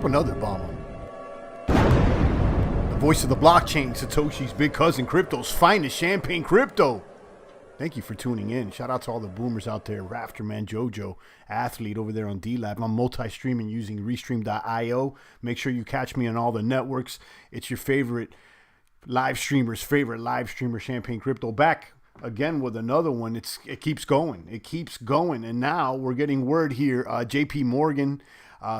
Drop another bomb on the voice of the blockchain, Satoshi's big cousin, crypto's finest, Champagne Crypto. Thank you for tuning in. Shout out to all the boomers out there. Rafterman, Jojo, Athlete over there on D-Lab. I'm multi-streaming using Restream.io. Make sure you catch me on all the networks. It's your favorite live streamer, Champagne Crypto. Back again with another one. It keeps going. It keeps going. And now we're getting word here. JP Morgan,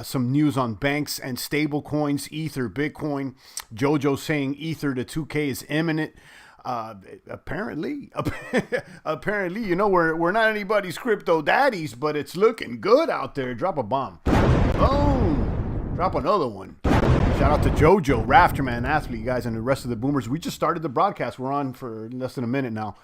some news on banks and stable coins, Ether, Bitcoin. Jojo saying Ether to 2K is imminent. Apparently, you know, we're not anybody's crypto daddies, but it's looking good out there. Drop a bomb. Boom. Drop another one. Shout out to Jojo, Rafterman, Athlete, you guys, and the rest of the boomers. We just started the broadcast. We're on for less than a minute now.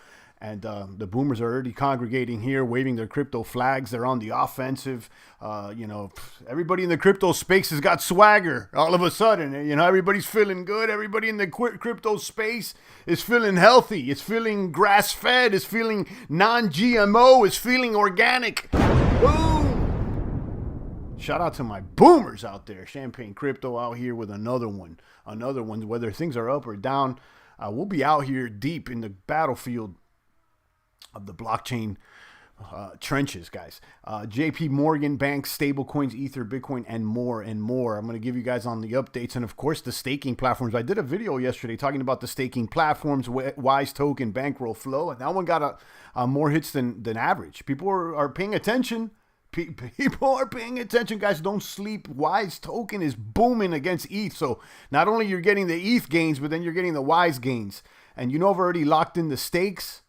And the boomers are already congregating here, waving their crypto flags. They're on the offensive. Everybody in the crypto space has got swagger all of a sudden. You know, everybody's feeling good. Everybody in the crypto space is feeling healthy. It's feeling grass-fed. It's feeling non-GMO. It's feeling organic. Boom! Shout out to my boomers out there. Champagne Crypto out here with another one. Whether things are up or down, we'll be out here deep in the battlefield of the blockchain trenches, guys. JP Morgan, banks, stablecoins, Ether, Bitcoin, and more and more. I'm going to give you guys on the updates and, of course, the staking platforms. I did a video yesterday talking about the staking platforms, Wise Token, Bankroll, Flow, and that one got more hits than average. People are paying attention. People are paying attention, guys. Don't sleep. Wise Token is booming against ETH. So not only you're getting the ETH gains, but then you're getting the Wise gains. And you know I've already locked in the stakes.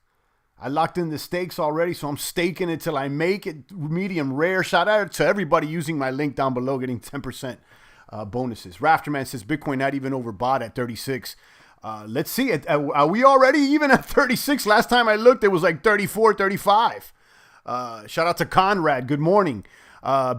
I locked in the stakes already, so I'm staking it till I make it medium rare. Shout out to everybody using my link down below, getting 10% bonuses. Rafterman says Bitcoin not even overbought at 36. Let's see it. Are we already even at 36? Last time I looked, it was like 34, 35. Shout out to Conrad. Good morning.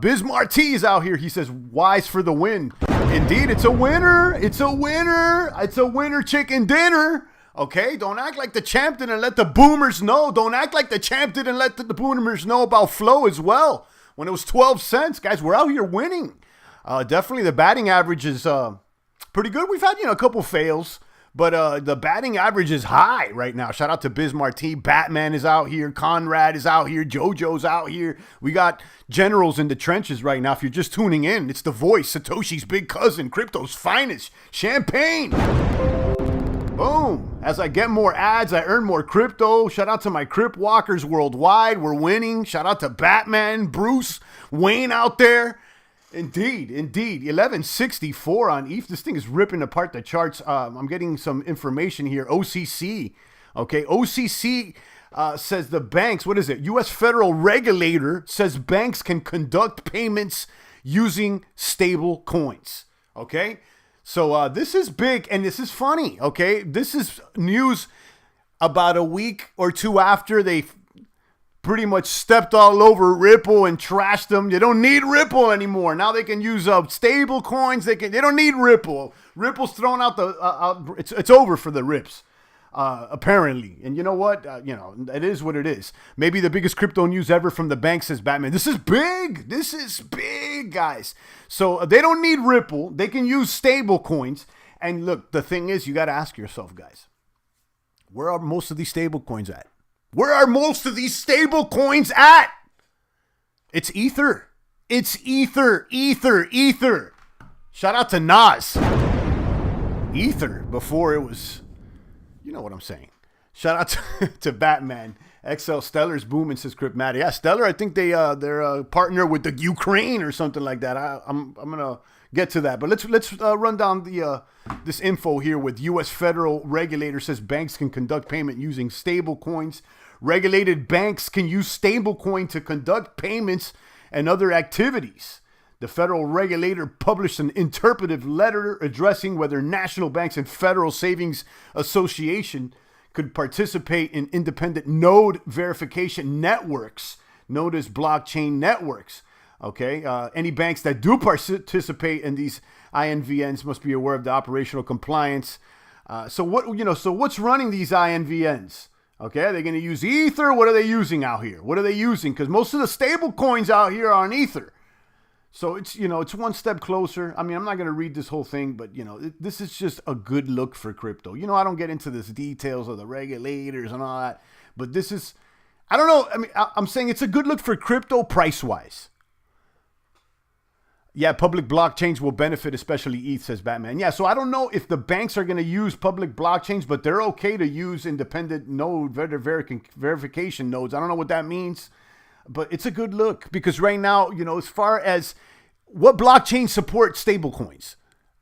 Biz Marti is out here. He says, Wise for the win. Indeed, it's a winner. It's a winner. It's a winner chicken dinner. Okay, don't act like the champ didn't let the boomers know. Don't act like the champ didn't let the boomers know about Flow as well. When it was 12 cents, guys, we're out here winning. Definitely the batting average is pretty good. We've had, a couple fails, but the batting average is high right now. Shout out to Biz Marti. Batman is out here. Conrad is out here. Jojo's out here. We got generals in the trenches right now. If you're just tuning in, it's the voice, Satoshi's big cousin, crypto's finest, Champagne. Boom. As I get more ads, I earn more crypto. Shout out to my Crip Walkers worldwide. We're winning. Shout out to Batman, Bruce, Wayne out there. Indeed. 1164 on ETH. This thing is ripping apart the charts. I'm getting some information here. OCC. Okay. OCC says the banks, what is it? U.S. federal regulator says banks can conduct payments using stable coins. Okay. So this is big and this is funny, okay? This is news about a week or two after they pretty much stepped all over Ripple and trashed them. They don't need Ripple anymore. Now they can use stable coins. They don't need Ripple. Ripple's thrown out it's over for the Rips. Apparently. And you know what? It is what it is. Maybe the biggest crypto news ever from the bank, says Batman. This is big. This is big, guys. So they don't need Ripple. They can use stable coins. And look, the thing is, you got to ask yourself, guys, where are most of these stable coins at? Where are most of these stable coins at? It's Ether. It's Ether. Shout out to Nas. Ether before it was... You know what I'm saying. Shout out to Batman. XL Stellar's booming, says Cryptmatic. Yeah, Stellar, I think they're a partner with the Ukraine or something like that. I'm gonna get to that, but let's run down the this info here with U.S. federal regulator says banks can conduct payment using stable coins. Regulated banks can use stable coin to conduct payments and other activities. The federal regulator published an interpretive letter addressing whether national banks and Federal Savings Association could participate in independent node verification networks, known as blockchain networks. Okay, any banks that do participate in these INVNs must be aware of the operational compliance. So what's running these INVNs? Okay, are they going to use Ether? What are they using out here? What are they using? Because most of the stable coins out here are on Ether. So it's, it's one step closer. I mean, I'm not going to read this whole thing, but, this is just a good look for crypto. I don't get into this details of the regulators and all that, but this is, I don't know. I mean, I'm saying it's a good look for crypto price-wise. Yeah, public blockchains will benefit, especially ETH, says Batman. Yeah, so I don't know if the banks are going to use public blockchains, but they're okay to use independent node verification nodes. I don't know what that means, but it's a good look because right now, as far as what blockchain support stablecoins,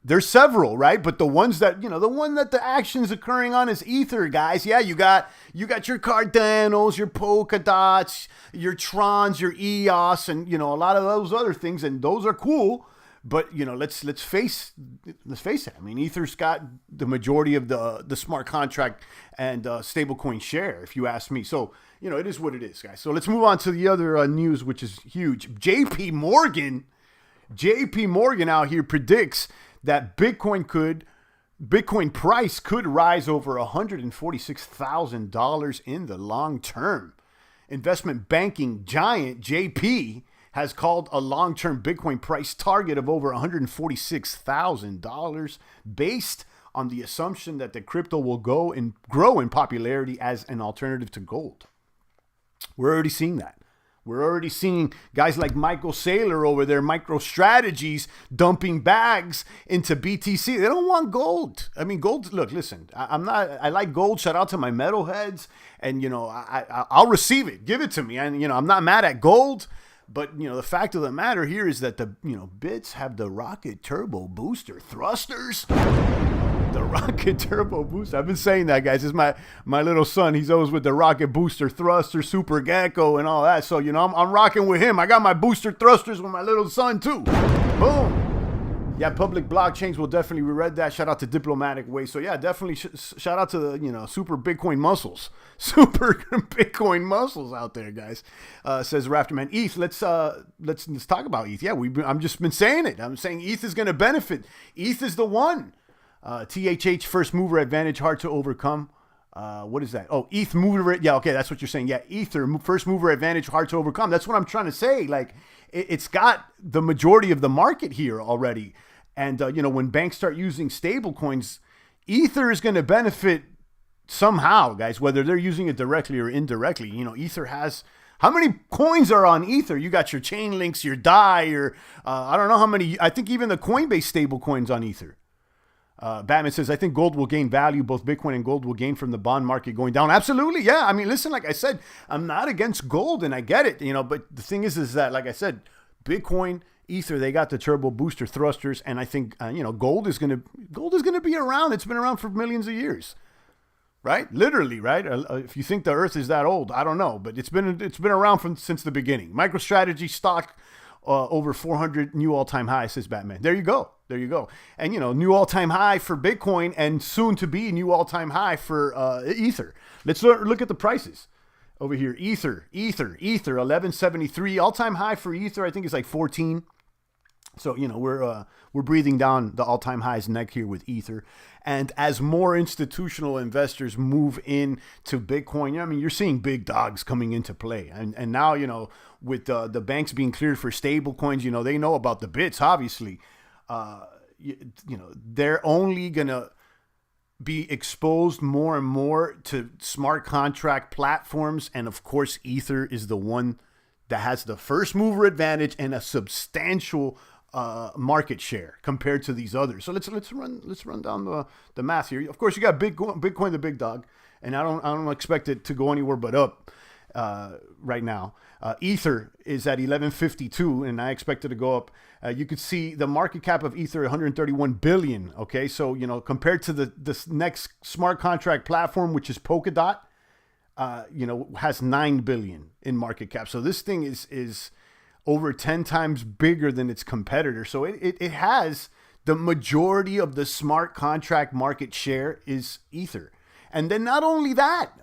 there's several, right? But the ones that, the one that the action's occurring on is Ether, guys. Yeah, you got your Cardanos, your Polkadots, your Trons, your EOS, and, a lot of those other things. And those are cool. But, let's face it. I mean, Ether's got the majority of the smart contract and stablecoin share, if you ask me. So, it is what it is, guys. So let's move on to the other news, which is huge. JP Morgan out here predicts that Bitcoin price could rise over $146,000 in the long term. Investment banking giant JP has called a long-term Bitcoin price target of over $146,000 based on the assumption that the crypto will grow in popularity as an alternative to gold. We're already seeing that. We're already seeing guys like Michael Saylor over there, MicroStrategies, dumping bags into BTC. They don't want gold. I mean, gold. Look, listen. I like gold. Shout out to my metalheads, and I'll receive it. Give it to me. And I'm not mad at gold, but the fact of the matter here is that the bits have the rocket turbo booster thrusters. The rocket turbo booster. I've been saying that, guys. This is my little son. He's always with the rocket booster thruster, super gecko, and all that. So, I'm rocking with him. I got my booster thrusters with my little son, too. Boom. Yeah, public blockchains will definitely read that. Shout out to Diplomatic Way. So, yeah, definitely shout out to the, super Bitcoin muscles. Super Bitcoin muscles out there, guys. Says Rafterman. ETH, let's talk about ETH. Yeah, I'm just been saying it. I'm saying ETH is going to benefit. ETH is the one. THH first mover advantage hard to overcome. What is that? Oh, ETH mover. Yeah, okay, that's what you're saying. Yeah, Ether first mover advantage hard to overcome. That's what I'm trying to say. Like, it's got the majority of the market here already. And when banks start using stable coins, Ether is going to benefit somehow, guys. Whether they're using it directly or indirectly. Ether has. How many coins are on Ether? You got your chain links, your DAI, your I don't know how many. I think even the Coinbase stable coins on Ether. Batman says, I think gold will gain value. Both Bitcoin and gold will gain from the bond market going down. Absolutely. Yeah. I mean, listen, like I said, I'm not against gold and I get it, but the thing is that, like I said, Bitcoin, Ether, they got the turbo booster thrusters. And I think, gold is going to be around. It's been around for millions of years, right? Literally, right? If you think the earth is that old, I don't know, but it's been around since the beginning. MicroStrategy stock, over 400 new all-time high, says Batman. There you go. And, new all-time high for Bitcoin and soon to be new all-time high for Ether. Let's look at the prices over here. Ether, 1173. All-time high for Ether, I think it's like 14. So, we're breathing down the all-time highs neck here with Ether. And as more institutional investors move into Bitcoin, I mean, you're seeing big dogs coming into play. And now, with the banks being cleared for stable coins, they know about the bits, obviously. They're only going to be exposed more and more to smart contract platforms. And of course, Ether is the one that has the first mover advantage and a substantial market share compared to these others. So let's run down the math here. Of course, you got Bitcoin, the big dog, and I don't expect it to go anywhere but up right now. Ether is at 1152, and I expect it to go up. You could see the market cap of Ether 131 billion. Okay, so compared to this next smart contract platform, which is Polkadot, has 9 billion in market cap. So this thing is over 10 times bigger than its competitor. So it has the majority of the smart contract market share is Ether. And then not only that,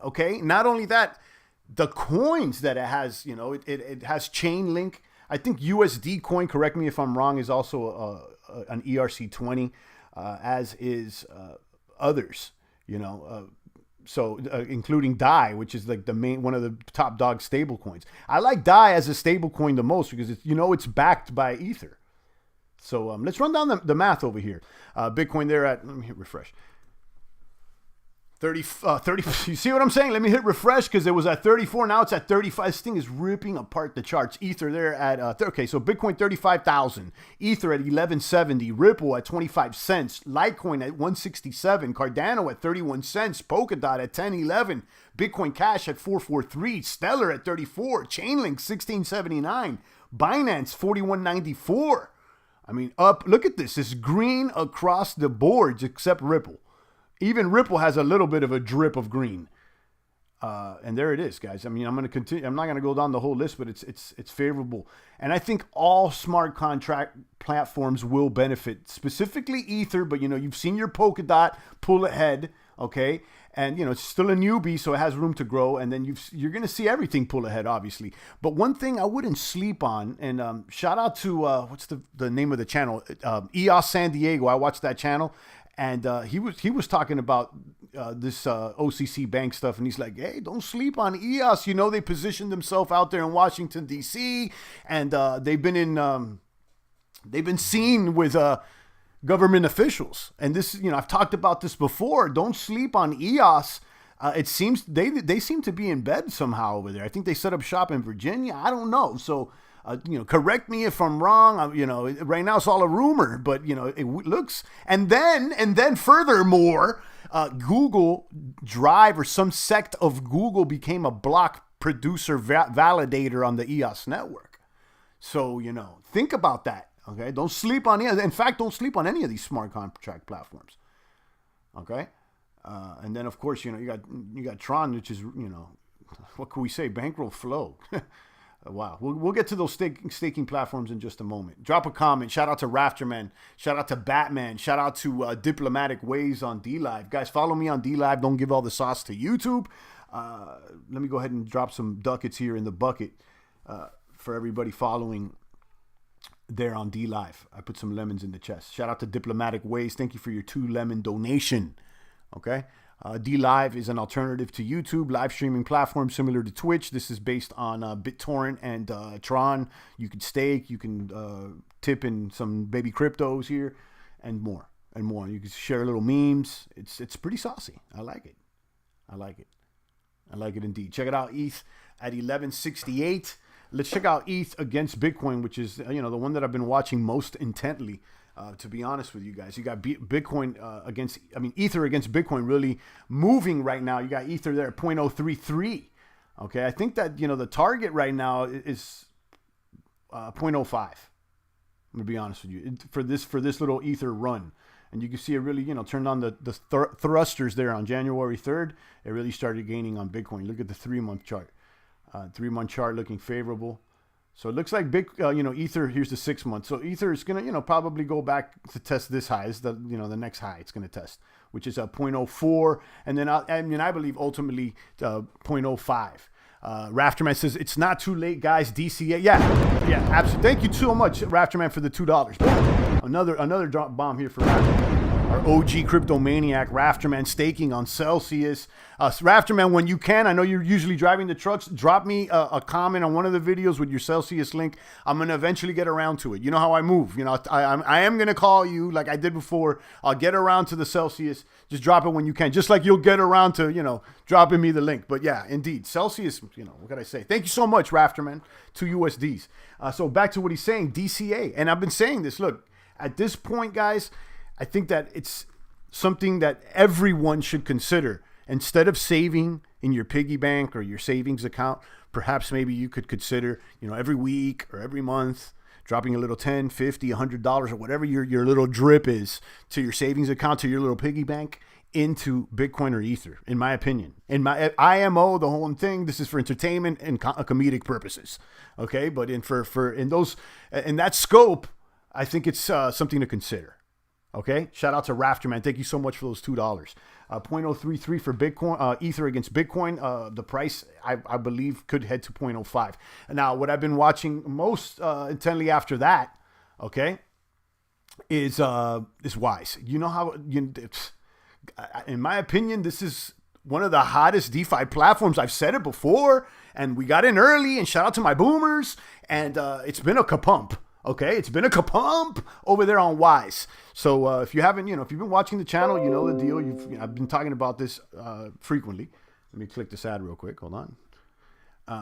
the coins that it has, it has Chainlink. I think USD coin, correct me if I'm wrong, is also an ERC20, as is others. So including DAI, which is like the main one of the top dog stable coins. I like DAI as a stable coin the most because it's backed by Ether. So let's run down the math over here. Bitcoin there at, let me hit refresh. 30, you see what I'm saying? Let me hit refresh because it was at 34. Now it's at 35. This thing is ripping apart the charts. Ether there at, okay, so Bitcoin 35,000. Ether at 1170. Ripple at 25 cents. Litecoin at 167. Cardano at 31 cents. Polkadot at 1011. Bitcoin Cash at 443. Stellar at 34. Chainlink 1679. Binance 4194. I mean, up, look at this. It's green across the boards except Ripple. Even Ripple has a little bit of a drip of green. And there it is, guys. I mean, I'm going to continue. I'm not going to go down the whole list, but it's favorable. And I think all smart contract platforms will benefit, specifically Ether. But, you've seen your Polkadot pull ahead, okay? And, it's still a newbie, so it has room to grow. And then you're going to see everything pull ahead, obviously. But one thing I wouldn't sleep on, and shout out to, what's the name of the channel? EOS San Diego. I watched that channel. And he was talking about this OCC bank stuff, and he's like, "Hey, don't sleep on EOS. They positioned themselves out there in Washington D.C. and they've been seen with government officials. And this, I've talked about this before. Don't sleep on EOS. It seems they seem to be in bed somehow over there. I think they set up shop in Virginia. I don't know. So." Correct me if I'm wrong. Right now it's all a rumor, but it looks. And then furthermore, Google Drive or some sect of Google became a block producer validator on the EOS network. So think about that. Okay, don't sleep on EOS. In fact, don't sleep on any of these smart contract platforms. Okay, and then of course you got Tron, which is what can we say? Bankroll flow. Wow. We'll get to those staking platforms in just a moment. Drop a comment. Shout out to Rafterman. Shout out to Batman. Shout out to Diplomatic Ways on DLive. Guys, follow me on DLive. Don't give all the sauce to YouTube. Let me go ahead and drop some ducats here in the bucket for everybody following there on DLive. I put some lemons in the chest. Shout out to Diplomatic Ways. Thank you for your 2 lemon donation. Okay. DLive is an alternative to YouTube, live streaming platform similar to Twitch. This is based on BitTorrent and Tron. You can stake, you can tip in some baby cryptos here, and more and more. You can share little memes. It's pretty saucy. I like it. I like it indeed. Check it out, ETH at 1168. Let's check out ETH against Bitcoin, which is the one that I've been watching most intently. To be honest with you guys, you got Bitcoin Ether against Bitcoin really moving right now. You got Ether there at 0.033. Okay, I think that the target right now is 0.05. I'm gonna be honest with you for this little Ether run, and you can see it really turned on the thrusters there on January 3rd. It really started gaining on Bitcoin. Look at the 3-month chart. 3-month chart looking favorable. So it looks like Ether, here's the 6 months. So Ether is going to, probably go back to test this high. It's the next high it's going to test, which is a 0.04. And then I believe ultimately 0.05. Rafterman says, it's not too late, guys. DCA. Yeah, absolutely. Thank you so much, Rafterman, for the $2. Another drop bomb here for Rafterman. Our OG crypto maniac, Rafterman, staking on Celsius. Rafterman, when you can, I know you're usually driving the trucks, drop me a comment on one of the videos with your Celsius link. I'm going to eventually get around to it. You know how I move. I am going to call you like I did before. I'll get around to the Celsius. Just drop it when you can. Just like you'll get around to, dropping me the link. But yeah, indeed. Celsius, what can I say? Thank you so much, Rafterman. 2 USDs. So back to what he's saying, DCA. And I've been saying this. Look, at this point, guys, I think that it's something that everyone should consider. Instead of saving in your piggy bank or your savings account, perhaps maybe you could consider, every week or every month, dropping a little $10, $50, $100 or whatever your little drip is to your savings account, to your little piggy bank, into Bitcoin or Ether, in my opinion. In my IMO, the whole thing, this is for entertainment and comedic purposes. Okay, but in that scope, I think it's something to consider. Okay, shout out to Rafterman. Thank you so much for those $2. 0.033 for Bitcoin, Ether against Bitcoin. The price, I believe, could head to 0.05. Now, what I've been watching most intently after that, okay, is Wise. You know how, in my opinion, this is one of the hottest DeFi platforms. I've said it before, and we got in early, and shout out to my boomers, and it's been a kapump. Okay, it's been a kapump over there on Wise. So if you haven't, if you've been watching the channel, you know the deal. I've been talking about this frequently. Let me click this ad real quick. Hold on.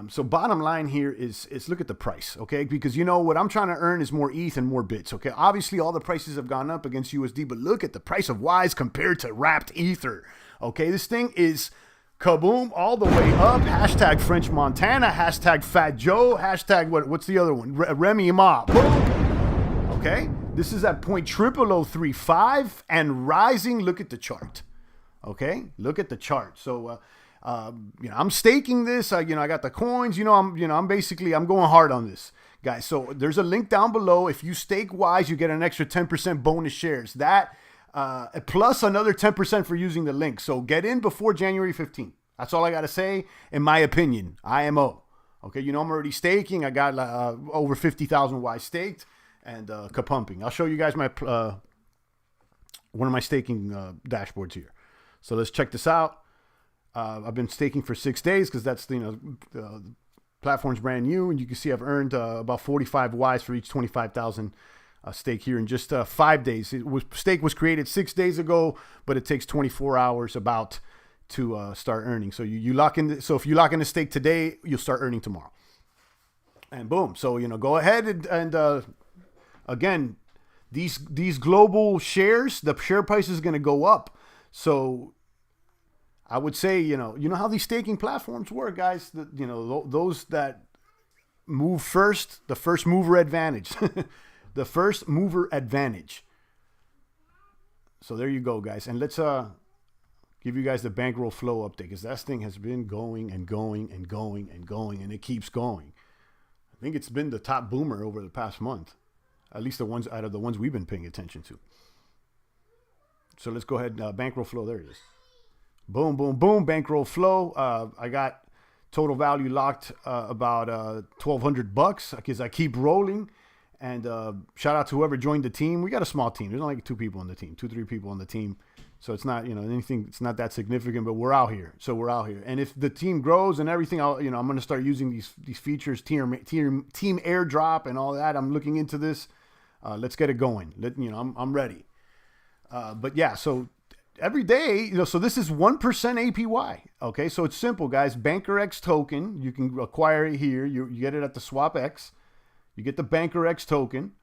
So bottom line here is look at the price, okay? Because what I'm trying to earn is more ETH and more bits, okay? Obviously, all the prices have gone up against USD, but look at the price of Wise compared to wrapped Ether, okay? This thing is kaboom all the way up. Hashtag French Montana. Hashtag Fat Joe. Hashtag what's the other one? Remy Ma. Boom. Okay? This is at 0.00035 and rising. Look at the chart. Okay? Look at the chart. So, I'm staking this. I got the coins. I'm going hard on this, guys. So there's a link down below. If you stake Wise, you get an extra 10% bonus shares. That plus another 10% for using the link. So get in before January 15th. That's all I got to say, in my opinion. IMO. Okay, I'm already staking. I got over 50,000 Wise staked and kapumping. I'll show you guys my one of my staking dashboards here. So let's check this out. I've been staking for 6 days because that's the platform's brand new, and you can see I've earned about 45 Wise for each 25,000 stake here in just 5 days. Stake was created 6 days ago, but it takes 24 hours about to start earning. So you lock in. So if you lock in the stake today, you'll start earning tomorrow. And boom. So go ahead and again, these global shares, the share price is going to go up. So I would say, you know how these staking platforms work, guys. Those that move first, the first mover advantage. The first mover advantage. So there you go, guys. And let's give you guys the bankroll flow update, because that thing has been going and going and going and going, and it keeps going. I think it's been the top boomer over the past month, at least the ones out of the ones we've been paying attention to. So let's go ahead. Bankroll flow. There it is. Boom, boom, boom. Bankroll flow. I got total value locked about $1,200 because I keep rolling. And shout out to whoever joined the team. We got a small team. There's only 2 people on the team, 3 people on the team. So it's not, anything. It's not that significant. But we're out here. So we're out here. And if the team grows and everything, I'm going to start using these features, team airdrop and all that. I'm looking into this. Let's get it going. I'm ready. But yeah, so every day, so this is 1% APY. Okay, so it's simple, guys. BNKRX token, you can acquire it here. You get it at the SwapX. You get the BNKRX token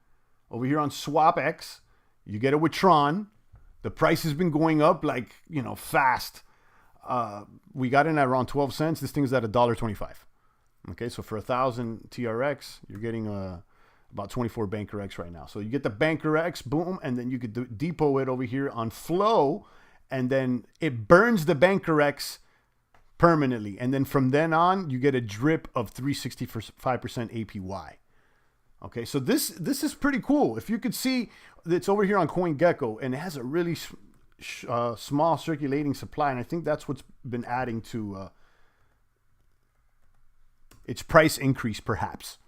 over here on SwapX. You get it with Tron. The price has been going up like, fast. We got in at around 12 cents. This thing's at $1.25. Okay, so for 1,000 TRX, you're getting about 24 BNKRX right now. So you get the BNKRX, boom, and then you could depot it over here on Flow, and then it burns the BNKRX permanently. And then from then on, you get a drip of 365% APY. Okay, so this is pretty cool. If you could see, it's over here on CoinGecko, and it has a really small circulating supply, and I think that's what's been adding to its price increase, perhaps.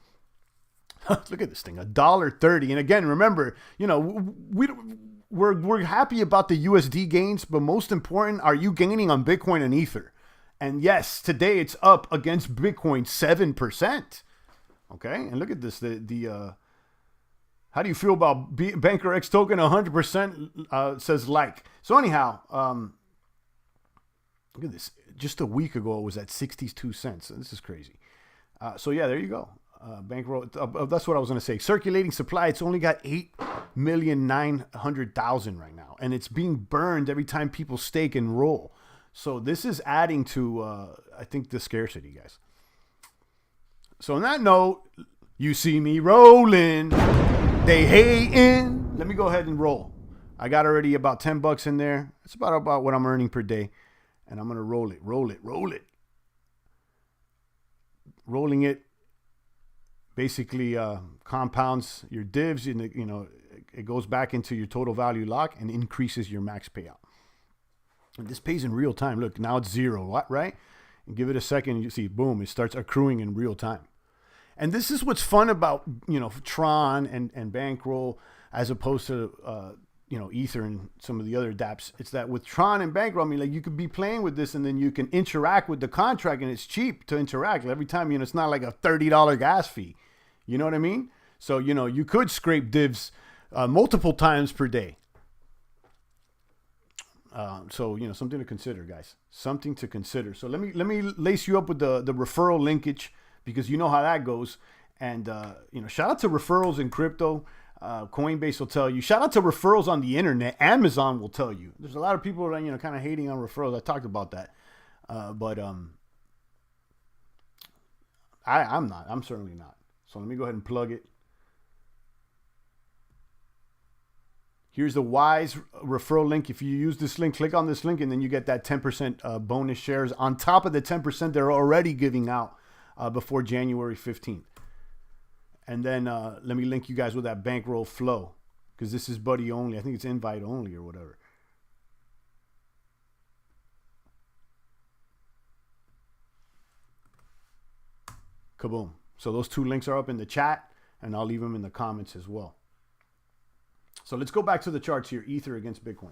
Look at this thing, $1.30. And again, remember, we're happy about the USD gains, but most important, are you gaining on Bitcoin and Ether? And yes, today it's up against Bitcoin 7%. Okay, and look at this. How do you feel about BNKRX token? 100% says like. So anyhow, look at this. Just a week ago, it was at 62 cents. This is crazy. So yeah, there you go. Bankroll. That's what I was going to say. Circulating supply. It's only got 8,900,000 right now, and it's being burned every time people stake and roll. So this is adding to, I think, the scarcity, guys. So on that note, you see me rolling. They hating. Let me go ahead and roll. I got already about $10 in there. It's about what I'm earning per day. And I'm going to roll it. Rolling it basically compounds your divs. It goes back into your total value lock and increases your max payout. And this pays in real time. Look, now it's 0, right? And give it a second, and you see, boom, it starts accruing in real time. And this is what's fun about, Tron and Bankroll, as opposed to Ether and some of the other dApps. It's that with Tron and Bankroll, I mean, like you could be playing with this and then you can interact with the contract, and it's cheap to interact. Every time, it's not like a $30 gas fee. You know what I mean? So, you could scrape divs multiple times per day. So, something to consider, guys. Something to consider. So let me lace you up with the referral linkage, because you know how that goes. And, shout out to referrals in crypto. Coinbase will tell you. Shout out to referrals on the internet. Amazon will tell you. There's a lot of people that, kind of hating on referrals. I talked about that. But I'm not. I'm certainly not. So let me go ahead and plug it. Here's the Wise referral link. If you use this link, click on this link, and then you get that 10% bonus shares on top of the 10% they're already giving out before January 15th. And then let me link you guys with that bankroll flow, because this is buddy only. I think it's invite only or whatever. Kaboom. So those two links are up in the chat, and I'll leave them in the comments as well. So let's go back to the charts here. Ether against Bitcoin.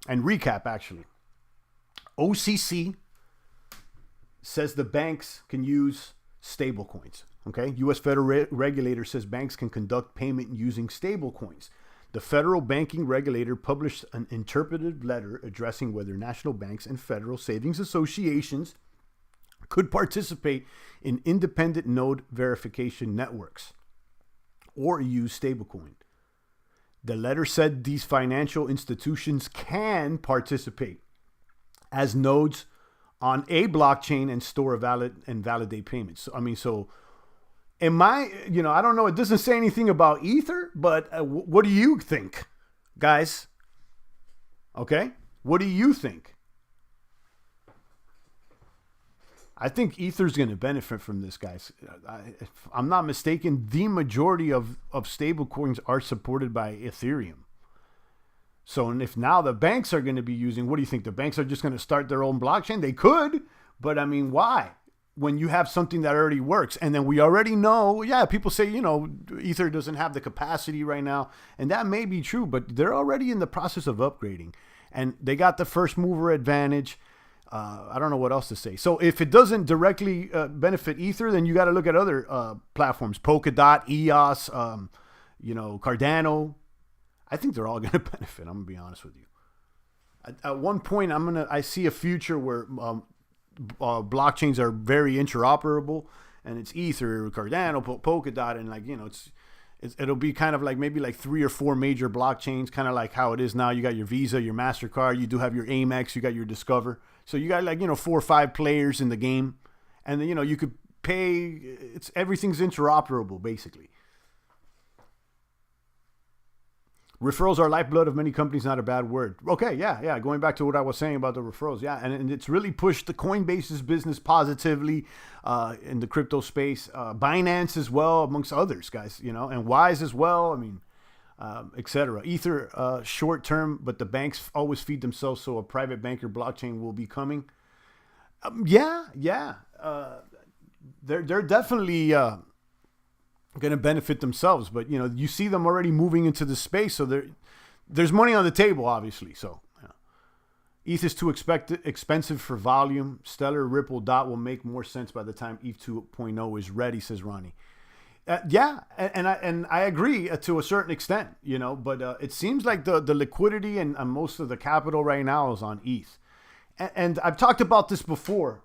And recap, actually. OCC says the banks can use stable coins. Okay. U.S. federal regulator says banks can conduct payment using stable coins. The federal banking regulator published an interpretive letter addressing whether national banks and federal savings associations could participate in independent node verification networks or use stablecoin. The letter said these financial institutions can participate as nodes on a blockchain and store and validate payments. So am I, I don't know. It doesn't say anything about Ether, but what do you think, guys? Okay. What do you think? I think Ether's going to benefit from this, guys. If I'm not mistaken, the majority of stable coins are supported by Ethereum. So, and if now the banks are going to be using, what do you think? The banks are just going to start their own blockchain? They could, but I mean, why? When you have something that already works. And then we already know, people say, Ether doesn't have the capacity right now. And that may be true, but they're already in the process of upgrading. And they got the first mover advantage. I don't know what else to say. So if it doesn't directly benefit Ether, then you got to look at other platforms. Polkadot, EOS, Cardano. I think they're all going to benefit. I'm going to be honest with you. At one point, I see a future where blockchains are very interoperable, and it's Ether, Cardano, Polkadot, and it'll be kind of like maybe like 3 or 4 major blockchains, kind of like how it is now. You got your Visa, your MasterCard, you do have your Amex, you got your Discover. So you got 4 or 5 players in the game, and then you could pay. Everything's interoperable basically. Referrals are lifeblood of many companies, not a bad word. Okay, yeah. Going back to what I was saying about the referrals, and it's really pushed the Coinbase's business positively in the crypto space. Binance as well, amongst others, guys, and Wise as well. I mean, etc. Ether short term, but the banks always feed themselves, so a private banker blockchain will be coming. They're definitely going to benefit themselves, but you see them already moving into the space, so there's money on the table, obviously. So ETH is too expensive for volume. Stellar, Ripple, DOT will make more sense by the time ETH 2.0 is ready, says Ronnie. And I agree to a certain extent, but it seems like the liquidity and most of the capital right now is on ETH. And I've talked about this before.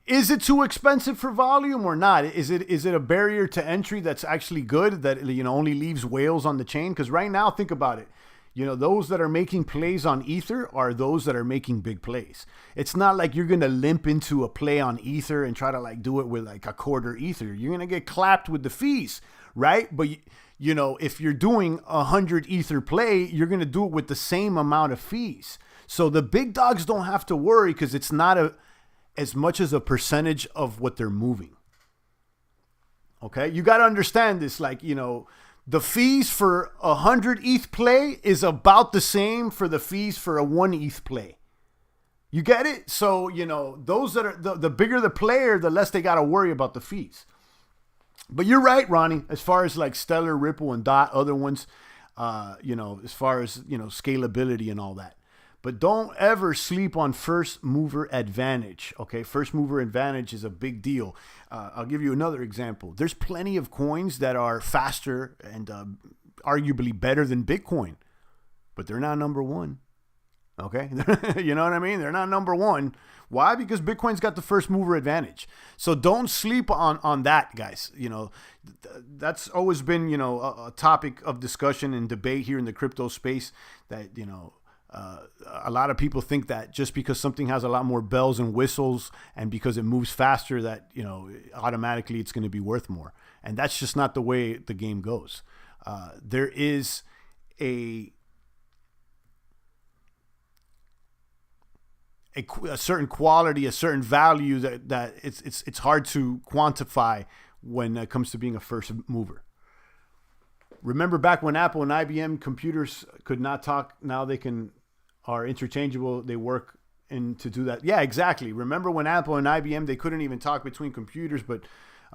Is it too expensive for volume or not? Is it a barrier to entry that's actually good, that only leaves whales on the chain? Because right now, think about it. Those that are making plays on Ether are those that are making big plays. It's not like you're going to limp into a play on Ether and try to do it with a quarter Ether. You're going to get clapped with the fees, right? But if you're doing 100 Ether play, you're going to do it with the same amount of fees. So the big dogs don't have to worry, because it's not as much as a percentage of what they're moving. Okay? You got to understand this. The fees for 100 ETH play is about the same for the fees for a 1 ETH play. You get it? So, you know, those that are the bigger the player, the less they got to worry about the fees. But you're right, Ronnie, as far as like Stellar, Ripple, and Dot, other ones, you know, as far as, you know, scalability and all that. But don't ever sleep on first mover advantage, okay? First mover advantage is a big deal. I'll give you another example. There's plenty of coins that are faster and arguably better than Bitcoin, but they're not number one. Okay. You know what I mean? They're not number one. Why? Because Bitcoin's got the first mover advantage. So don't sleep on that, guys. You know, that's always been, you know, a topic of discussion and debate here in the crypto space, that, you know, a lot of people think that just because something has a lot more bells and whistles and because it moves faster, that, you know, automatically it's going to be worth more. And that's just not the way the game goes. There is a certain quality, a certain value that it's hard to quantify when it comes to being a first mover. Remember back when Apple and IBM computers could not talk, now they are interchangeable. They work in to do that. Yeah, exactly. Remember when Apple and IBM, they couldn't even talk between computers, but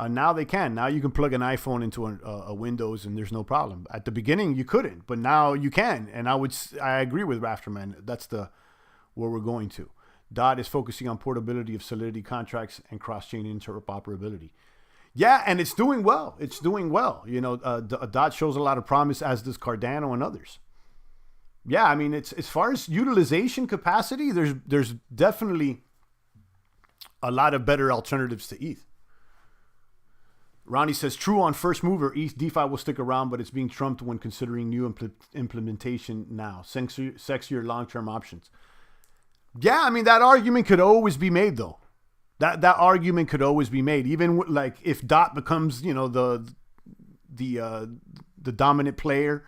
now they can. Now you can plug an iPhone into a Windows and there's no problem. At the beginning you couldn't, but now you can. And I agree with Rafterman. That's where we're going to. DOT is focusing on portability of Solidity contracts and cross-chain interoperability. Yeah, and it's doing well. It's doing well. You know, DOT shows a lot of promise, as does Cardano and others. Yeah, I mean, it's as far as utilization capacity, there's definitely a lot of better alternatives to ETH. Ronnie says, true on first mover, ETH DeFi will stick around, but it's being trumped when considering new implementation now. Sexier long-term options. Yeah, I mean, that argument could always be made, though. That argument could always be made, even like if DOT becomes, you know, the dominant player,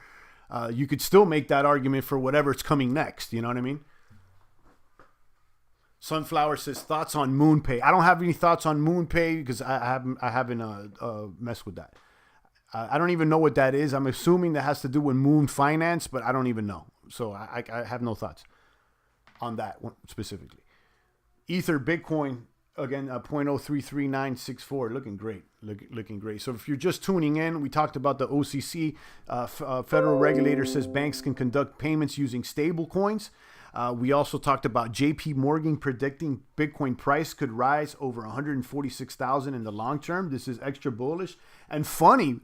you could still make that argument for whatever's coming next. You know what I mean? Sunflower says, thoughts on MoonPay. I don't have any thoughts on MoonPay because I haven't messed with that. I don't even know what that is. I'm assuming that has to do with Moon Finance, but I don't even know. So I have no thoughts on that one specifically. Ether, Bitcoin, again, 0.033964, looking great, looking great. So if you're just tuning in, we talked about the OCC. Federal regulator says banks can conduct payments using stable coins. We also talked about JP Morgan predicting Bitcoin price could rise over 146,000 in the long term. This is extra bullish and funny.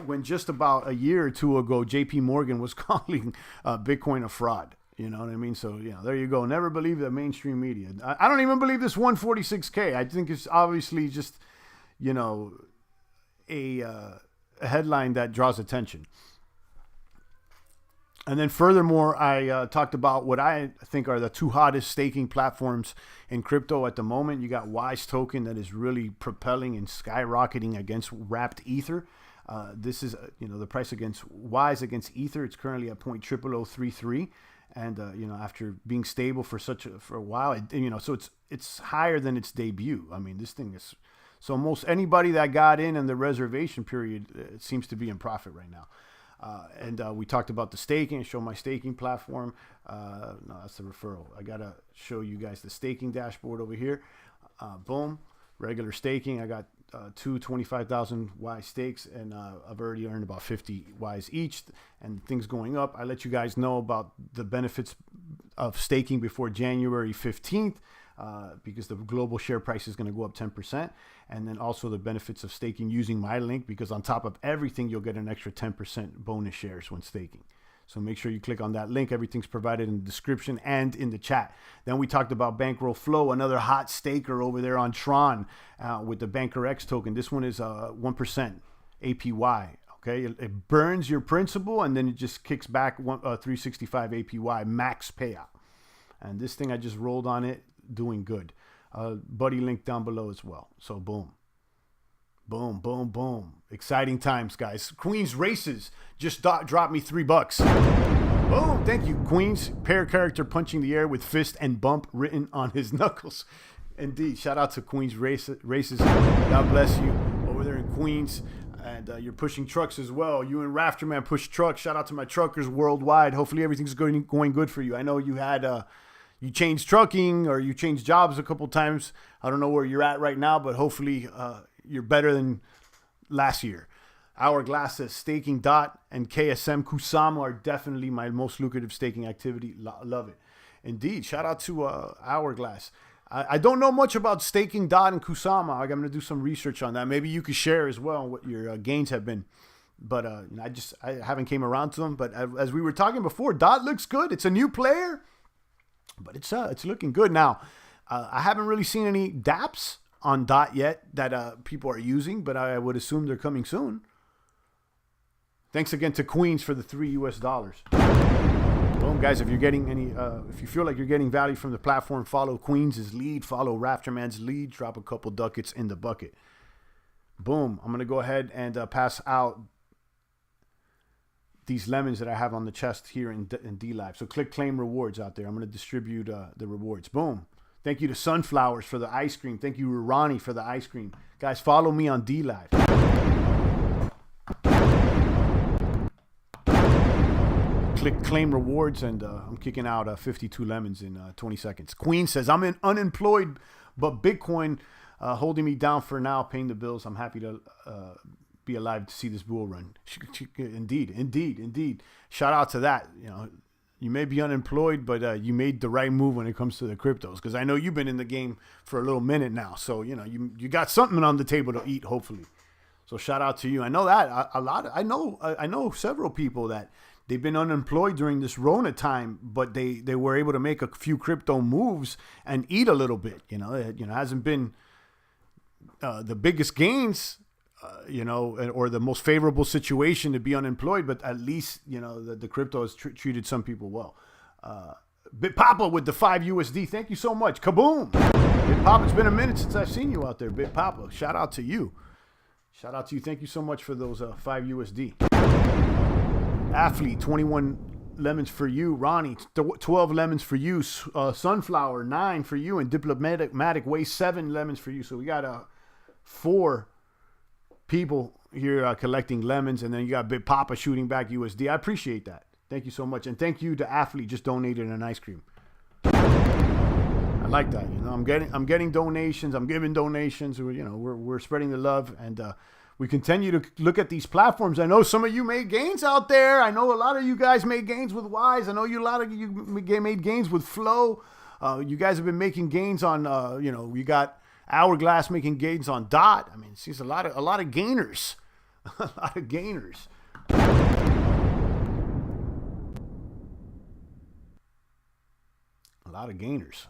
When just about a year or two ago, JP Morgan was calling Bitcoin a fraud. You know what I mean? So, you know, there you go. Never believe the mainstream media. I don't even believe this 146K. I think it's obviously just, you know, a headline that draws attention. And then furthermore, I talked about what I think are the two hottest staking platforms in crypto at the moment. You got Wise Token that is really propelling and skyrocketing against wrapped Ether. This is, you know, the price against Wise against Ether. It's currently at 0.00033. And, you know, after being stable for a while, you know, so it's higher than its debut. I mean, this thing is, so most anybody that got in the reservation period, it seems to be in profit right now. And we talked about the staking, show my staking platform. No, that's the referral. I got to show you guys the staking dashboard over here. Boom, regular staking. I got two 25,000 Wise stakes, and I've already earned about 50 Wise each, and things going up. I let you guys know about the benefits of staking before January 15th, because the global share price is going to go up 10%, and then also the benefits of staking using my link, because on top of everything, you'll get an extra 10% bonus shares when staking. So make sure you click on that link. Everything's provided in the description and in the chat. Then we talked about Bankroll Flow, another hot staker over there on Tron with the BNKRX token. This one is 1% APY. Okay, it burns your principal and then it just kicks back 365 APY max payout. And this thing, I just rolled on it, doing good. Buddy link down below as well. So boom. Boom, boom, boom. Exciting times, guys. Queen's Races just dropped me $3. Boom. Thank you, Queens. Pair character punching the air with fist and bump written on his knuckles. Indeed. Shout out to Queen's Races. God bless you over there in Queens. And you're pushing trucks as well. You and Rafterman push trucks. Shout out to my truckers worldwide. Hopefully everything's going good for you. I know you had you changed trucking or you changed jobs a couple times. I don't know where you're at right now, but hopefully you're better than last year. Hourglass says staking DOT and KSM Kusama are definitely my most lucrative staking activity. Love it. Indeed. Shout out to Hourglass. I don't know much about staking DOT and Kusama. I'm going to do some research on that. Maybe you could share as well what your gains have been. But I haven't came around to them. But as we were talking before, DOT looks good. It's a new player, but it's looking good. Now, I haven't really seen any dApps on DOT yet that people are using, but I would assume they're coming soon. Thanks again to Queens for the $3. Boom, guys, if you're getting if you feel like you're getting value from the platform, follow Queens' lead, follow Raptorman's lead, drop a couple ducats in the bucket. Boom, I'm going to go ahead and pass out these lemons that I have on the chest here in D-Live. So click claim rewards out there. I'm going to distribute the rewards. Boom. Thank you to Sunflowers for the ice cream. Thank you to Ronnie for the ice cream. Guys, follow me on D-Live. Click claim rewards, and I'm kicking out 52 lemons in 20 seconds. Queen says, I'm unemployed, but Bitcoin holding me down for now, paying the bills. I'm happy to be alive to see this bull run. Indeed. Shout out to that. You know, you may be unemployed, but you made the right move when it comes to the cryptos, because I know you've been in the game for a little minute now. So, you know, you got something on the table to eat, hopefully. So shout out to you. I know that I know several people that they've been unemployed during this Rona time, but they were able to make a few crypto moves and eat a little bit. You know, it hasn't been the biggest gains, or the most favorable situation to be unemployed, but at least, you know, the crypto has treated some people well. Bit Papa with the $5 Thank you so much. Kaboom! Bit Papa, it's been a minute since I've seen you out there, Bit Papa. Shout out to you. Thank you so much for those $5. Athlete, 21 lemons for you. Ronnie, 12 lemons for you. Sunflower, 9 for you. And Diplomatic Way, 7 lemons for you. So we got 4 people here collecting lemons. And then you got Big Papa shooting back USD. I appreciate that. Thank you so much. And thank you to Athlete, just donated an ice cream. I like that. You know, I'm getting donations. I'm giving donations. We're spreading the love, and we continue to look at these platforms. I know some of you made gains out there. I know a lot of you guys made gains with Wise. I know a lot of you made gains with Flow. You guys have been making gains on, you got Hourglass making gains on DOT. I mean, it's a lot of gainers, a lot of gainers. A lot of gainers.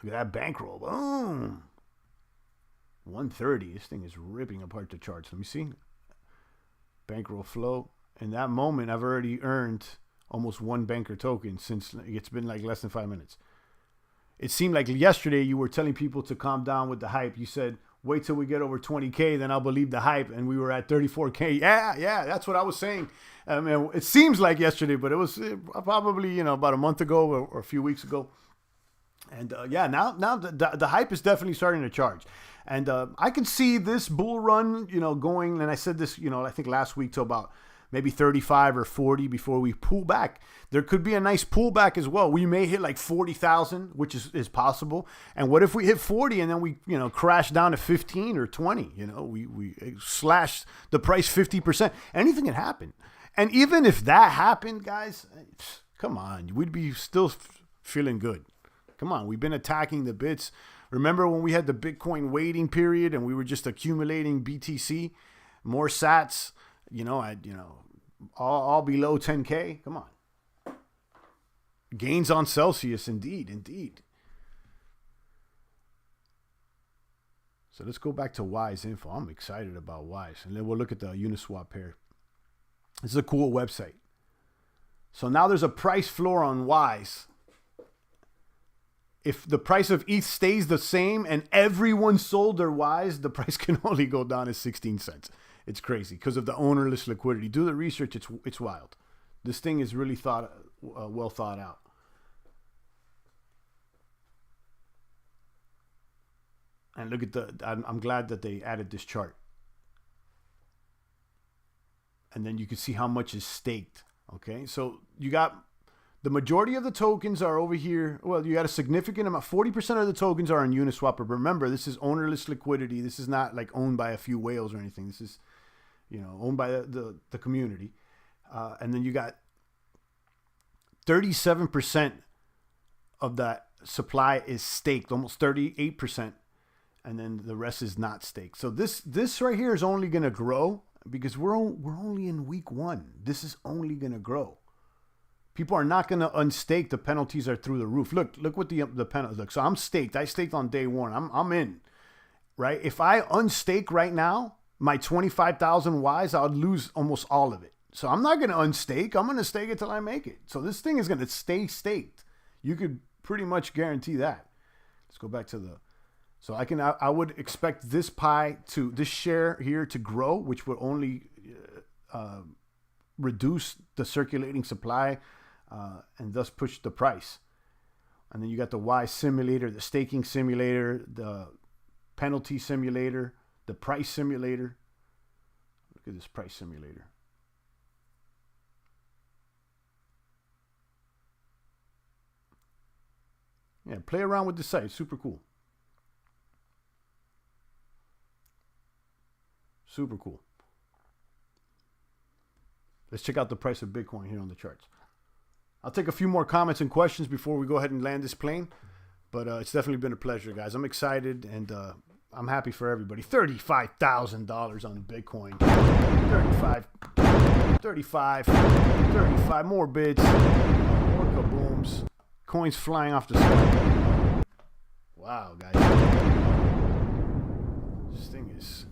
Look at that bankroll. Boom. 130. This thing is ripping apart the charts. Let me see. Bankroll flow. In that moment, I've already earned almost 1 banker token since it's been like less than 5 minutes. It seemed like yesterday you were telling people to calm down with the hype. You said, wait till we get over 20K, then I'll believe the hype. And we were at 34K. Yeah, that's what I was saying. I mean, it seems like yesterday, but it was probably, about a month ago or a few weeks ago. And now the hype is definitely starting to charge. And I can see this bull run, going, and I said this, I think last week, to about maybe 35 or 40 before we pull back. There could be a nice pullback as well. We may hit like 40,000, which is possible. And what if we hit 40 and then we, crash down to 15 or 20? We slash the price 50%. Anything can happen. And even if that happened, guys, come on, we'd be still feeling good. Come on, we've been attacking the bits. Remember when we had the Bitcoin waiting period and we were just accumulating BTC, more sats, all below 10K? Come on. Gains on Celsius, indeed. So let's go back to Wise Info. I'm excited about Wise. And then we'll look at the Uniswap pair. This is a cool website. So now there's a price floor on Wise. If the price of ETH stays the same and everyone sold their Wise, the price can only go down to 16 cents. It's crazy because of the ownerless liquidity. Do the research. It's wild. This thing is really well thought out. And look at I'm glad that they added this chart. And then you can see how much is staked. Okay, so you got The majority of the tokens are over here. Well, you got a significant amount. 40% of the tokens are on Uniswap. But remember, this is ownerless liquidity. This is not like owned by a few whales or anything. This is, owned by the community. And then you got 37% of that supply is staked, almost 38%. And then the rest is not staked. So this right here is only going to grow because we're only in week 1. This is only going to grow. People are not going to unstake. The penalties are through the roof. Look what the penalty. Look, so I'm staked. I staked on day 1. I'm in, right? If I unstake right now, my 25,000 Ys, I would lose almost all of it. So I'm not going to unstake. I'm going to stake it till I make it. So this thing is going to stay staked. You could pretty much guarantee that. Let's go back to so I would expect this share here to grow, which would only reduce the circulating supply and thus push the price. And then you got the Y simulator, the staking simulator, the penalty simulator, the price simulator. Look at this price simulator. Yeah, play around with the site. It's super cool. Super cool. Let's check out the price of Bitcoin here on the charts. I'll take a few more comments and questions before we go ahead and land this plane. But it's definitely been a pleasure, guys. I'm excited and I'm happy for everybody. $35,000 on Bitcoin. 35, more bits, more kabooms. Coins flying off the sky. Wow, guys. This thing is...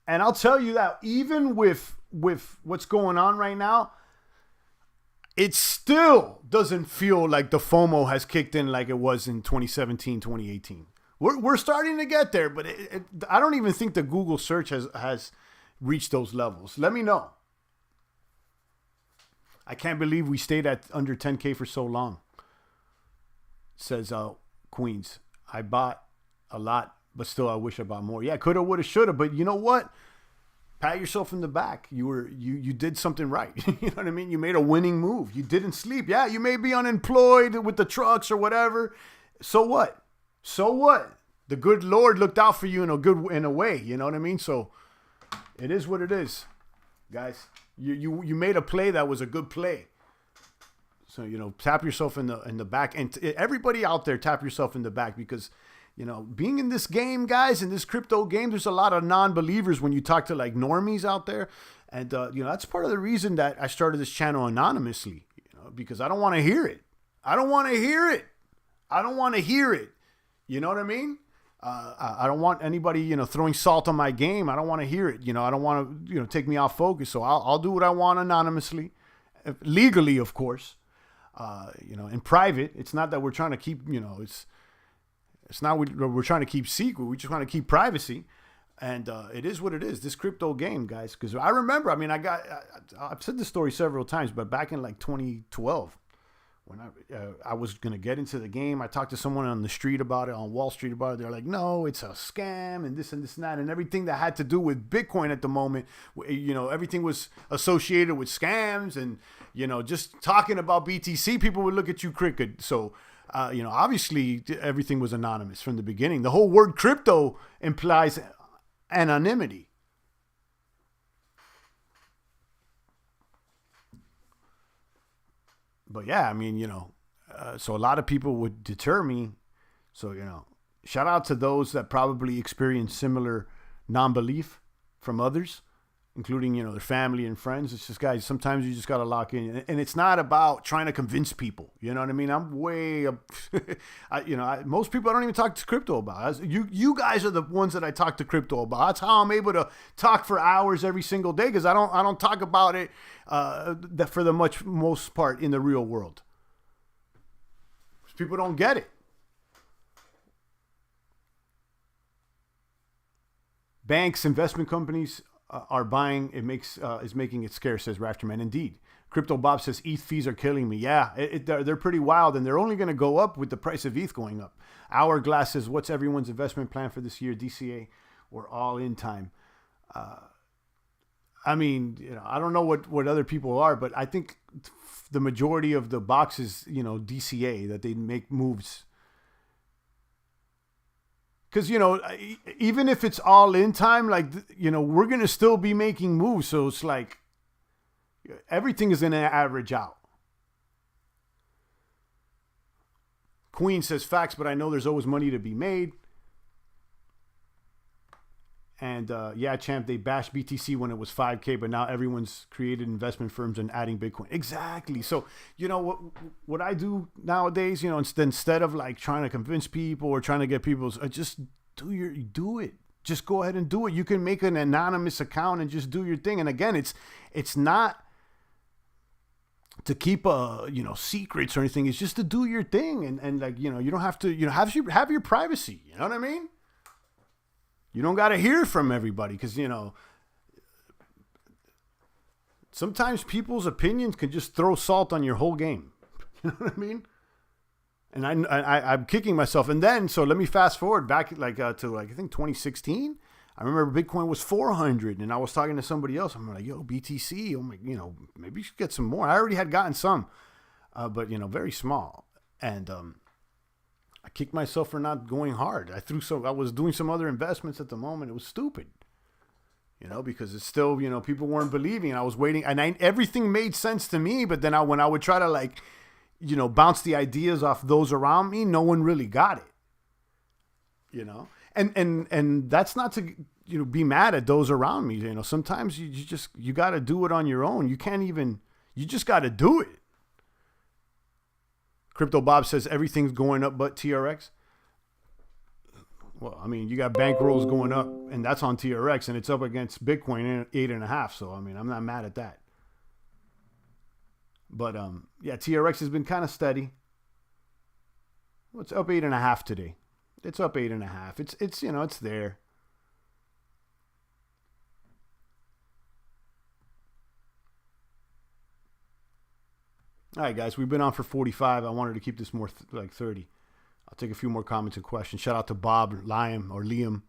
And I'll tell you that even with what's going on right now, it still doesn't feel like the FOMO has kicked in like it was in 2017, 2018. We're starting to get there, but I don't even think the Google search has reached those levels. Let me know. I can't believe we stayed at under 10K for so long. Says Queens. I bought a lot, but still I wish I bought more. Yeah, coulda, woulda, shoulda. But you know what? Pat yourself in the back. You did something right. You know what I mean? You made a winning move. You didn't sleep. Yeah, you may be unemployed with the trucks or whatever. So what? So what? The good Lord looked out for you in a way. You know what I mean? So it is what it is, guys. You made a play that was a good play. So tap yourself in the back, and everybody out there, tap yourself in the back because being in this game, guys, in this crypto game, there's a lot of non-believers when you talk to like normies out there, and that's part of the reason that I started this channel anonymously, because I don't want to hear it. I don't want to hear it. You know what I mean? I don't want anybody, throwing salt on my game. I don't want to hear it. I don't want to, take me off focus. So I'll do what I want anonymously, legally, of course. In private. It's not that we're trying to keep, it's not we're trying to keep secret. We just want to keep privacy, and it is what it is. This crypto game, guys. Because I remember, I've said this story several times, but back in like 2012. When I was going to get into the game, I talked to someone on the street about it, on Wall Street about it. They're like, no, it's a scam and this and that. And everything that had to do with Bitcoin at the moment, everything was associated with scams. And, just talking about BTC, people would look at you crooked. So, obviously everything was anonymous from the beginning. The whole word crypto implies anonymity. But yeah, so a lot of people would deter me. So, shout out to those that probably experience similar non-belief from others, including, their family and friends. It's just, guys, sometimes you just got to lock in. And it's not about trying to convince people. You know what I mean? I'm way up. Most people I don't even talk to crypto about. You guys are the ones that I talk to crypto about. That's how I'm able to talk for hours every single day, because I don't talk about it that for the most part in the real world. People don't get it. Banks, investment companies are buying. Is making it scarce, says Rafterman. Indeed. Crypto Bob says ETH fees are killing me. Yeah, they're pretty wild, and they're only going to go up with the price of ETH going up. Hourglass says, what's everyone's investment plan for this year? DCA or all in time? I mean, I don't know what other people are, but I think the majority of the boxes, DCA, that they make moves. Because, even if it's all in time, like, we're going to still be making moves. So it's like everything is going to average out. Queen says facts, but I know there's always money to be made. And yeah, champ, they bashed BTC when it was 5K, but now everyone's created investment firms and adding Bitcoin. Exactly. So, what I do nowadays, instead of like trying to convince people or trying to get people, just do it. Just go ahead and do it. You can make an anonymous account and just do your thing. And again, it's not to keep secrets or anything. It's just to do your thing. And like, you don't have to, have your privacy. You know what I mean? You don't got to hear from everybody because, sometimes people's opinions can just throw salt on your whole game. You know what I mean? And I'm kicking myself. And then, so let me fast forward back to I think 2016. I remember Bitcoin was 400 and I was talking to somebody else. I'm like, yo, BTC, maybe you should get some more. I already had gotten some, but, very small. And, I kicked myself for not going hard. I was doing some other investments at the moment. It was stupid, because it's still, people weren't believing. I was waiting and everything made sense to me. But then when I would try to bounce the ideas off those around me, no one really got it, and that's not to, be mad at those around me. Sometimes you got to do it on your own. You just got to do it. Crypto Bob says everything's going up but TRX. Well, I mean, you got bankrolls going up, and that's on TRX, and it's up against Bitcoin 8.5. So, I mean, I'm not mad at that. But yeah, TRX has been kind of steady. Well, it's up 8.5 today. It's up 8.5. It's it's there. All right, guys, we've been on for 45. I wanted to keep this more like 30. I'll take a few more comments and questions. Shout out to Bob Liam.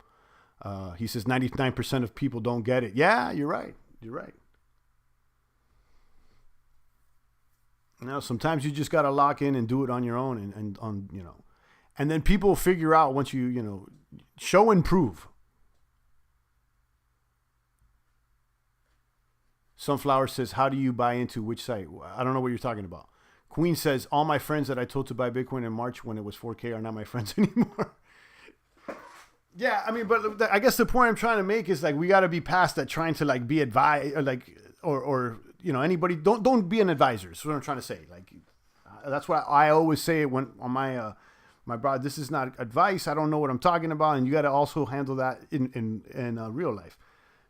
He says 99% of people don't get it. Yeah, you're right. You're right. Sometimes you just got to lock in and do it on your own and then people figure out once you show and prove. Sunflower says, how do you buy into which site? I don't know what you're talking about. Queen says, all my friends that I told to buy Bitcoin in March when it was 4K are not my friends anymore. Yeah, I mean, but I guess the point I'm trying to make is we got to be past that trying to be advised or anybody. Don't be an advisor. That's what I'm trying to say. That's why I always say it when on my brother, this is not advice. I don't know what I'm talking about. And you got to also handle that in real life,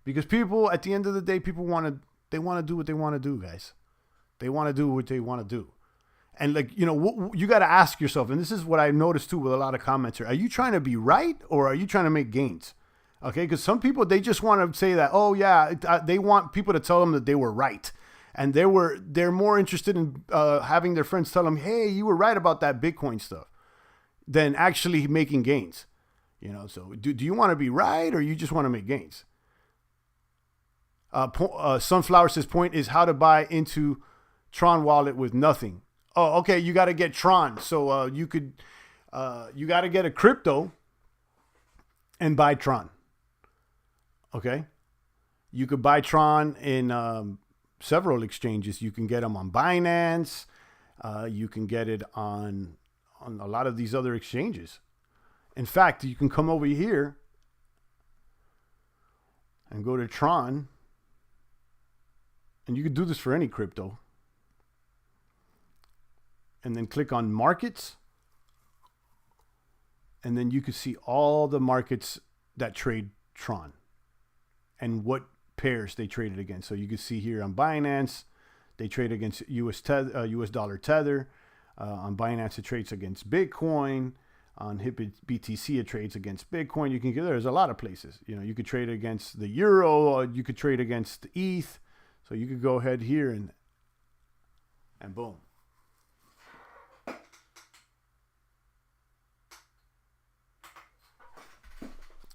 because people at the end of the day, people want to do what they want to do, guys. They want to do what they want to do. And you got to ask yourself, and this is what I noticed too with a lot of commenters, are you trying to be right or are you trying to make gains? Okay, because some people, they just want to say that, oh yeah, they want people to tell them that they were right. And they're more interested in having their friends tell them, hey, you were right about that Bitcoin stuff, than actually making gains. So do you want to be right or you just want to make gains? Sunflower says point is how to buy into Tron wallet with nothing. Oh, okay. You got to get Tron. So you got to get a crypto and buy Tron. Okay. You could buy Tron in several exchanges. You can get them on Binance. You can get it on a lot of these other exchanges. In fact, you can come over here and go to Tron. And you could do this for any crypto. And then click on markets. And then you can see all the markets that trade Tron and what pairs they traded against. So you can see here on Binance, they trade against US dollar Tether. On Binance, it trades against Bitcoin. On BTC, it trades against Bitcoin. There's a lot of places. You could trade against the Euro, or you could trade against ETH. So you could go ahead here and boom.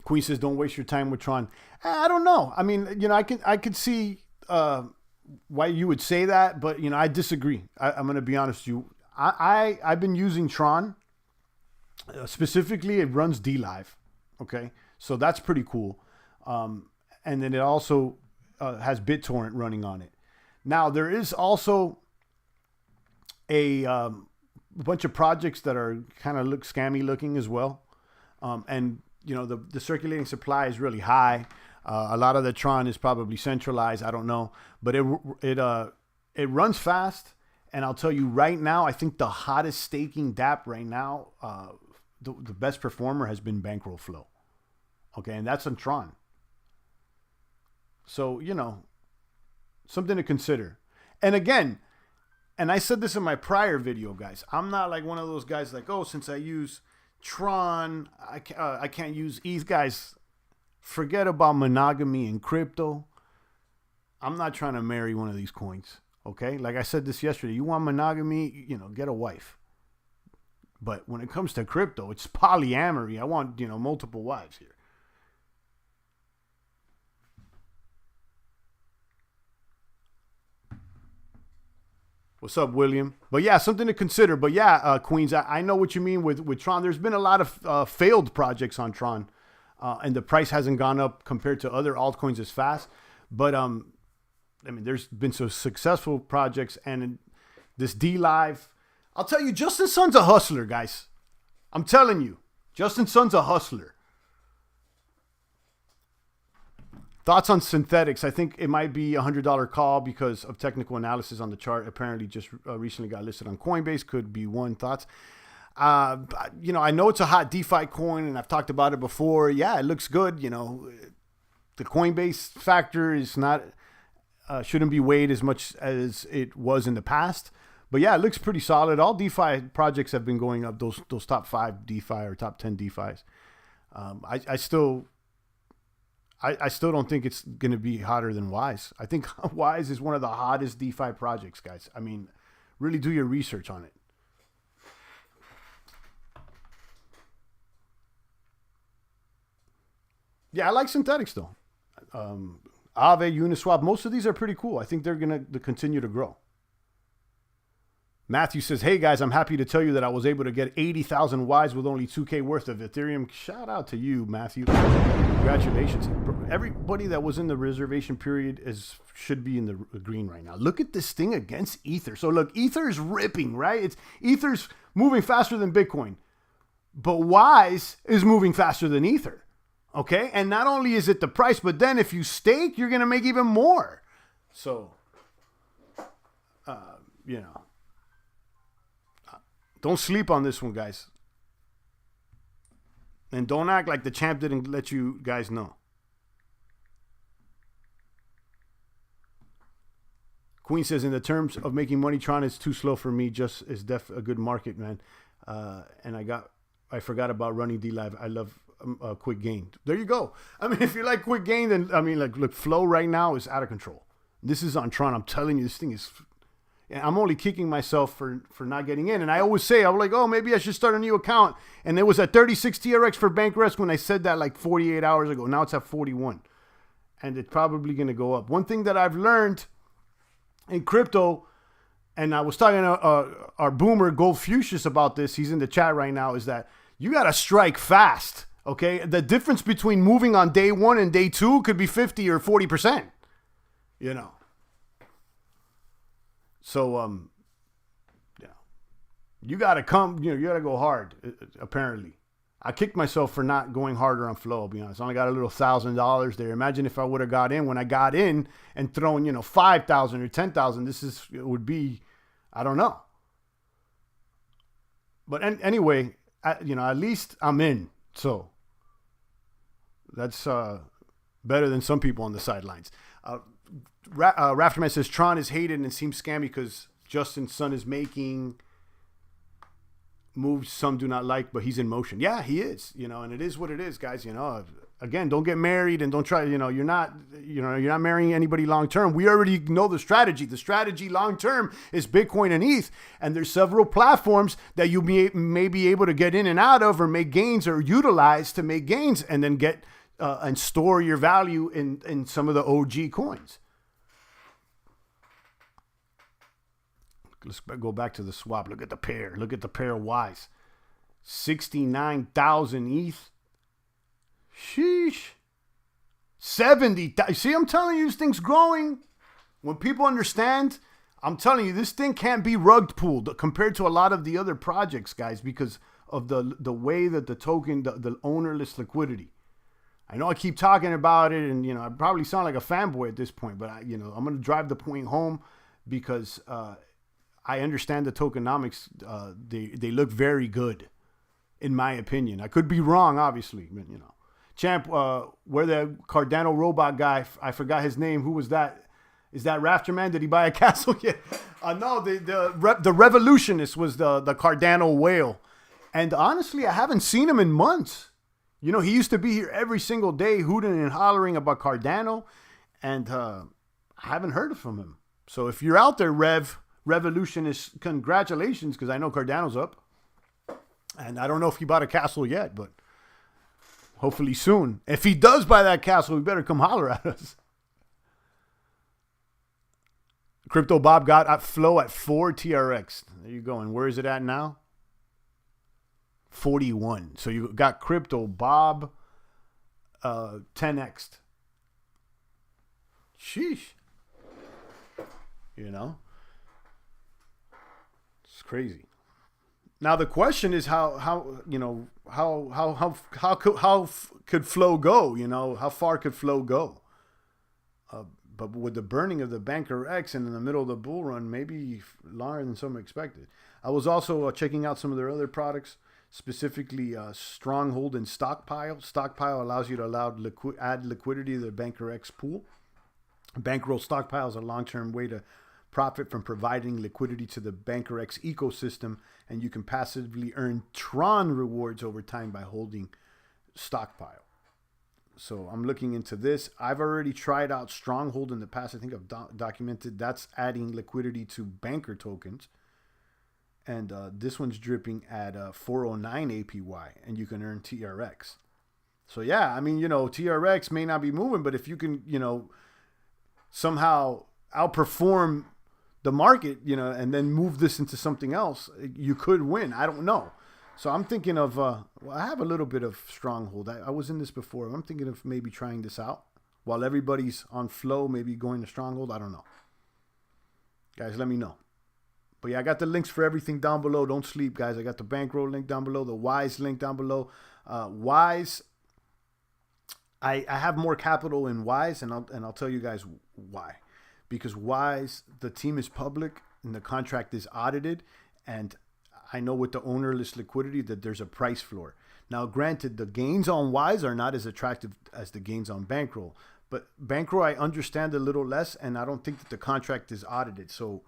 Queen says, don't waste your time with Tron. I don't know. I mean, I could see why you would say that, but you know, I disagree. I'm going to be honest with you. I've been using Tron. Specifically, it runs DLive. Okay, so that's pretty cool. And then it also has BitTorrent running on it. Now there is also a bunch of projects that are kind of look scammy looking as well. And you know, the circulating supply is really high. A lot of the Tron is probably centralized. I don't know, but it runs fast. And I'll tell you right now, I think the hottest staking DApp right now, the best performer has been Bankroll Flow. Okay, and that's on Tron. So, you know, something to consider. And again, and I said this in my prior video, guys, I'm not like one of those guys like, oh, since I use Tron, I can't use ETH. Guys, forget about monogamy in crypto. I'm not trying to marry one of these coins. Okay, like I said this yesterday, you want monogamy, you know, get a wife. But when it comes to crypto, it's polyamory. I want, you know, multiple wives here. What's up, William? But yeah, something to consider. But yeah, Queens, I know what you mean with Tron. There's been a lot of failed projects on Tron, and the price hasn't gone up compared to other altcoins as fast. But I mean, there's been some successful projects, and this DLive. I'll tell you, Justin Sun's a hustler, guys. I'm telling you, Justin Sun's a hustler. Thoughts on synthetics? I think it might be $100 call because of technical analysis on the chart. Apparently just recently got listed on Coinbase. Could be one. Thoughts? You know, I know it's a hot DeFi coin, and I've talked about it before. Yeah, it looks good. You know, the Coinbase factor is not, shouldn't be weighed as much as it was in the past. But yeah, it looks pretty solid. All DeFi projects have been going up, those top 5 DeFi or top 10 DeFis. I still don't think it's going to be hotter than Wise. I think Wise is one of the hottest DeFi projects, guys. I mean, really do your research on it. Yeah, I like synthetics though. Aave, Uniswap, most of these are pretty cool. I think they're going to continue to grow. Matthew says, hey guys, I'm happy to tell you that I was able to get 80,000 Ys with only 2K worth of Ethereum. Shout out to you, Matthew. Congratulations. Everybody that was in the reservation period should be in the green right now. Look at this thing against Ether. So look, Ether is ripping, right? Ether's moving faster than Bitcoin, but Wise is moving faster than Ether. Okay. And not only is it the price, but then if you stake, you're going to make even more. So, you know, don't sleep on this one, guys. And don't act like the champ didn't let you guys know. Queen says, in the terms of making money, Tron is too slow for me. Just is a good market, man. And I forgot about running DLive. I love quick gain. There you go. I mean, if you like quick gain, then I mean, like, look, flow right now is out of control. This is on Tron. I'm telling you, this thing is. I'm only kicking myself for not getting in. And I always say, I'm like, oh, maybe I should start a new account. And it was at 36 TRX for BNKRX when I said that like 48 hours ago. Now it's at 41. And it's probably going to go up. One thing that I've learned in crypto, and I was talking to our boomer, Gold Fuchsius, about this. He's in the chat right now, is that you got to strike fast. Okay. The difference between moving on day 1 and day 2 could be 50 or 40%, you know. So, yeah, you got to you got to go hard, apparently. I kicked myself for not going harder on flow, I'll be honest. I only got a little $1,000 there. Imagine if I would have got in when I got in and thrown, you know, 5,000 or 10,000. It would be, I don't know. But anyway, you know, at least I'm in. So that's better than some people on the sidelines. Rafterman says Tron is hated and seems scammy because Justin Sun is making moves some do not like, but he's in motion. Yeah, he is, you know, and it is what it is, guys. You know, again, don't get married and don't try, you know, you're not marrying anybody long term. We already know the strategy. The strategy long term is Bitcoin and ETH, and there's several platforms that you may be able to get in and out of or make gains or utilize to make gains and then get and store your value in some of the OG coins. Let's go back to the swap. Look at the pair. Look at the pair of Ys. 69,000 ETH. Sheesh. 70. See, I'm telling you, this thing's growing. When people understand, I'm telling you, this thing can't be rug pulled compared to a lot of the other projects, guys, because of the way that the token, the ownerless liquidity. I know I keep talking about it, and I probably sound like a fanboy at this point, but I'm going to drive the point home because I understand the tokenomics. They look very good, in my opinion. I could be wrong, obviously, but Champ, where the Cardano robot guy, I forgot his name. Who was that? Is that Rafterman? Did he buy a castle yet? No, the revolutionist was the Cardano whale. And honestly, I haven't seen him in months. He used to be here every single day hooting and hollering about Cardano. And I haven't heard from him. So if you're out there, revolutionist, congratulations, because I know Cardano's up. And I don't know if he bought a castle yet, but hopefully soon. If he does buy that castle, he better come holler at us. Crypto Bob got at flow at 4 TRX. There you go. And where is it at now? 41. So you got Crypto Bob 10x. Sheesh. It's crazy. Now the question is how could flow go? How far could flow go? But with the burning of the BNKRX and in the middle of the bull run, maybe longer than some expected. I was also checking out some of their other products, specifically Stronghold and Stockpile. Stockpile allows you to add liquidity to the BNKRX pool. Bankroll Stockpile is a long-term way to profit from providing liquidity to the BNKRX ecosystem, and you can passively earn Tron rewards over time by holding Stockpile. So I'm looking into this. I've already tried out Stronghold in the past. I think I've documented that's adding liquidity to banker tokens. And this one's dripping at 409 APY, and you can earn TRX. So yeah, TRX may not be moving, but if you can, somehow outperform the market, and then move this into something else, you could win. I don't know. So I'm thinking of, I have a little bit of Stronghold. I was in this before. I'm thinking of maybe trying this out while everybody's on flow, maybe going to Stronghold. I don't know. Guys, let me know. But yeah, I got the links for everything down below. Don't sleep, guys. I got the Bankroll link down below, the Wise link down below. Wise, I have more capital in Wise, and I'll tell you guys why. Because Wise, the team is public and the contract is audited, and I know with the ownerless liquidity that there's a price floor. Now, granted, the gains on Wise are not as attractive as the gains on Bankroll. But Bankroll, I understand a little less, and I don't think that the contract is audited. So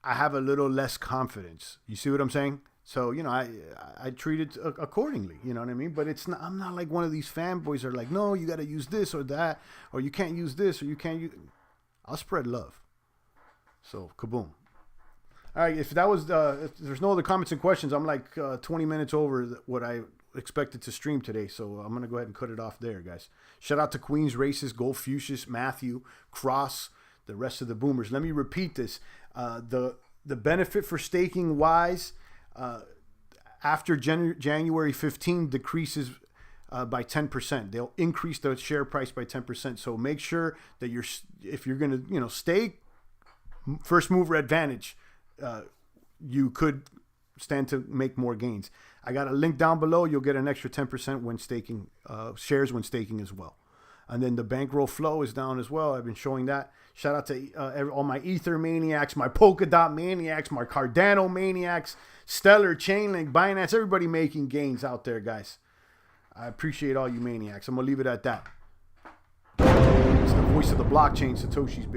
I have a little less confidence. You see what I'm saying? So, I treat it accordingly. You know what I mean? But it's not, I'm not like one of these fanboys that are like, no, you got to use this or that, or you can't use this, or you can't use... I'll spread love. So, kaboom. All right, if there's no other comments and questions, I'm like 20 minutes over what I expected to stream today, so I'm going to go ahead and cut it off there, guys. Shout out to Queens Races, Gold Fuchsius, Matthew, Cross, the rest of the boomers. Let me repeat this. The benefit for staking Wise after January 15 decreases by 10%. They'll increase the share price by 10%, so make sure that if you're going to stake, first mover advantage, you could stand to make more gains. I got a link down below. You'll get an extra 10% when staking shares when staking as well. And then the bankroll flow is down as well. I've been showing that. Shout out to all my Ether maniacs, my Polkadot maniacs, my Cardano maniacs, Stellar, Chainlink, Binance, everybody making gains out there, guys. I appreciate all you maniacs. I'm going to leave it at that. It's the voice of the blockchain, Satoshi's big.